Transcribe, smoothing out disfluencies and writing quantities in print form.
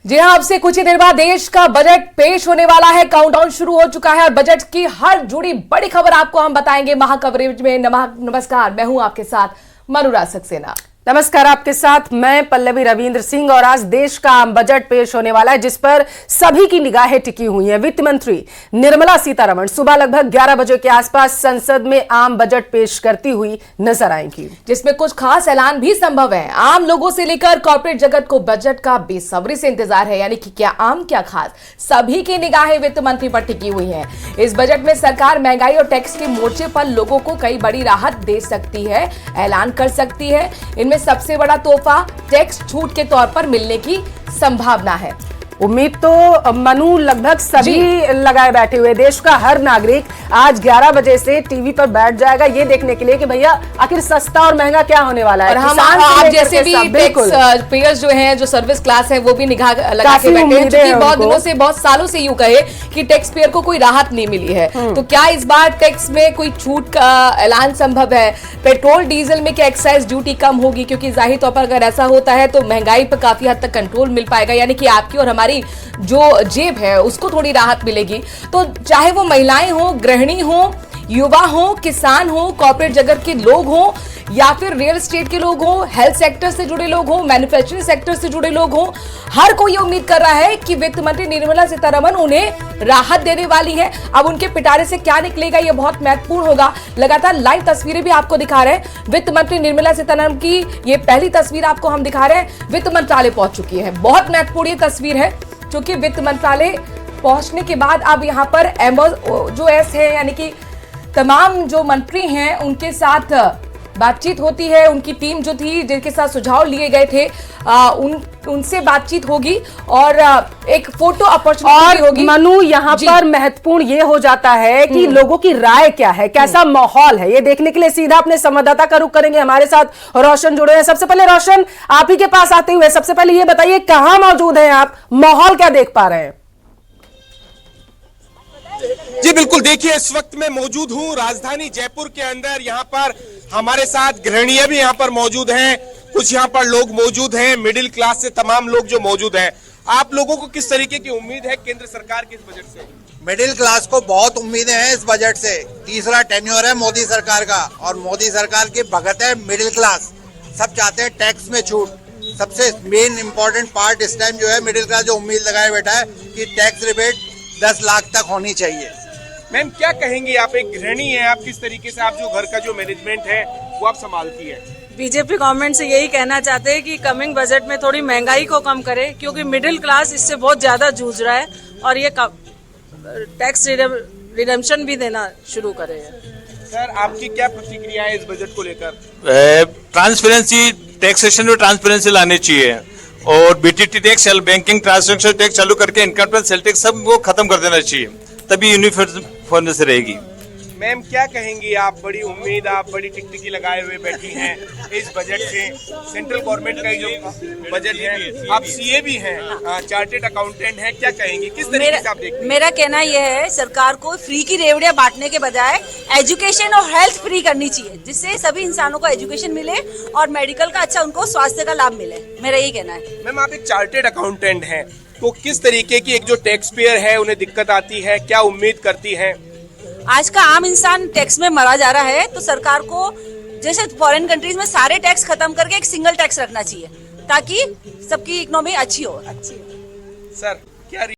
जी हाँ, अब से कुछ ही देर बाद देश का बजट पेश होने वाला है। काउंटडाउन शुरू हो चुका है और बजट की हर जुड़ी बड़ी खबर आपको हम बताएंगे महा कवरेज में। नमस्कार, मैं हूं आपके साथ मनुराज सक्सेना। नमस्कार, आपके साथ मैं पल्लवी रविंद्र सिंह। और आज देश का आम बजट पेश होने वाला है, जिस पर सभी की निगाहें टिकी हुई हैं। वित्त मंत्री निर्मला सीतारमण सुबह लगभग 11 बजे के आसपास संसद में आम बजट पेश करती हुई नजर आएंगी, जिसमें कुछ खास ऐलान भी संभव है। आम लोगों से लेकर कॉर्पोरेट जगत को बजट का बेसब्री से इंतजार है, यानी कि क्या आम क्या खास, सभी की निगाहें वित्त मंत्री पर टिकी हुई हैं। इस बजट में सरकार महंगाई और टैक्स के मोर्चे पर लोगों को कई बड़ी राहत दे सकती है, ऐलान कर सकती है। इनमें सबसे बड़ा तोहफा टैक्स छूट के तौर पर मिलने की संभावना है। उम्मीद तो मनु लगभग सभी लगाए बैठे हुए। देश का हर नागरिक आज 11 बजे से टीवी पर बैठ जाएगा ये देखने के लिए कि भैया आखिर सस्ता और महंगा क्या होने वाला है। और हम आप जैसे भी टैक्स पेयर्स जो हैं, जो सर्विस क्लास है, वो भी निगाह लगा के बैठे हैं, क्योंकि बहुत दिनों से, बहुत सालों से यूं कहे कि टैक्स पेयर को कोई राहत नहीं मिली है। तो क्या इस बार टैक्स में कोई छूट का ऐलान संभव है? पेट्रोल डीजल में क्या एक्साइज ड्यूटी कम होगी? क्योंकि जाहिर तौर पर अगर ऐसा होता है तो महंगाई पर काफी हद तक कंट्रोल मिल पाएगा, यानी कि आपकी और हमारी जो जेब है उसको थोड़ी राहत मिलेगी। तो चाहे वो महिलाएं हो, गृहिणी हो, युवा हो, किसान हो, कॉर्पोरेट जगत के लोग हो, या फिर रियल एस्टेट के लोग हो, हेल्थ सेक्टर से जुड़े लोग हो, मैन्युफैक्चरिंग सेक्टर से जुड़े लोग हो, हर कोई ये उम्मीद कर रहा है कि वित्त मंत्री निर्मला सीतारमण उन्हें राहत देने वाली है। अब उनके पिटारे से क्या निकलेगा ये बहुत महत्वपूर्ण होगा। लगातार लाइव तस्वीरें भी आपको दिखा रहे हैं। वित्त मंत्री निर्मला सीतारमण की ये पहली तस्वीर आपको हम दिखा रहे हैं। वित्त मंत्रालय पहुंच चुकी है। बहुत महत्वपूर्ण ये तस्वीर है, क्योंकि वित्त मंत्रालय पहुंचने के बाद अब यहाँ पर जो एस है, यानी कि तमाम जो मंत्री हैं उनके साथ बातचीत होती है। उनकी टीम जो थी, जिनके साथ सुझाव लिए गए थे, उनसे बातचीत होगी और एक फोटो अपॉर्चुनिटी होगी। मनु, यहाँ पर महत्वपूर्ण ये हो जाता है कि लोगों की राय क्या है, कैसा माहौल है, ये देखने के लिए सीधा अपने संवाददाता का रुख करेंगे। हमारे साथ रोशन जुड़े हैं। सबसे पहले रोशन, आप ही के पास आते हुए सबसे पहले ये बताइए कहाँ मौजूद हैं आप, माहौल क्या देख पा रहे हैं? जी बिल्कुल, देखिए इस वक्त मैं मौजूद हूँ राजधानी जयपुर के अंदर। यहाँ पर हमारे साथ गृहिणियां भी यहाँ पर मौजूद हैं, कुछ यहाँ पर लोग मौजूद हैं, मिडिल क्लास से तमाम लोग जो मौजूद हैं। आप लोगों को किस तरीके की उम्मीद है केंद्र सरकार के इस बजट से? मिडिल क्लास को बहुत उम्मीदें हैं इस बजट से। तीसरा टेन्योर है मोदी सरकार का और मोदी सरकार की भगत है मिडिल क्लास। सब चाहते हैं टैक्स में छूट। सबसे मेन इंपॉर्टेंट पार्ट इस टाइम जो है मिडिल क्लास जो उम्मीद लगाए बैठा है कि टैक्स रिबेट 10 लाख तक होनी चाहिए। मैम क्या कहेंगी, आप एक गृहिणी हैं, आप किस तरीके से आप जो घर का जो मैनेजमेंट है वो आप संभालती है? बीजेपी गवर्नमेंट से यही कहना चाहते हैं कि कमिंग बजट में थोड़ी महंगाई को कम करे, क्योंकि मिडिल क्लास इससे बहुत ज्यादा जूझ रहा है, और ये टैक्स रिडम्पशन भी देना शुरू करे। सर, आपकी क्या प्रतिक्रिया है इस बजट को लेकर? ट्रांसपेरेंसी, टैक्सेशन में ट्रांसपेरेंसी लानी चाहिए और BTT tax, banking transaction tax चालू करके इनकम टैक्स, सेल टैक्स सब वो खत्म कर देना चाहिए, तभी यूनिफॉर्मनेस रहेगी। मैम क्या कहेंगी आप? बड़ी उम्मीद, आप बड़ी टिकटिकी लगाए हुए बैठी हैं इस बजट से। सेंट्रल गवर्नमेंट का जो बजट है, आप सीए भी हैं, चार्टेड अकाउंटेंट हैं, क्या कहेंगी, किस तरीके से आप देखते हैं? मेरा कहना यह है, सरकार को फ्री की रेवड़ियां बांटने के बजाय एजुकेशन और हेल्थ फ्री करनी चाहिए, जिससे सभी इंसानों को एजुकेशन मिले और मेडिकल का अच्छा उनको स्वास्थ्य का लाभ मिले। मेरा यही कहना है। मैम आप एक चार्टेड अकाउंटेंट हैं, तो किस तरीके की एक जो टैक्स पेयर है उन्हें दिक्कत आती है, क्या उम्मीद करती है? आज का आम इंसान टैक्स में मरा जा रहा है, तो सरकार को जैसे फॉरेन कंट्रीज में सारे टैक्स खत्म करके एक सिंगल टैक्स रखना चाहिए, ताकि सबकी इकोनॉमी अच्छी हो। सर क्या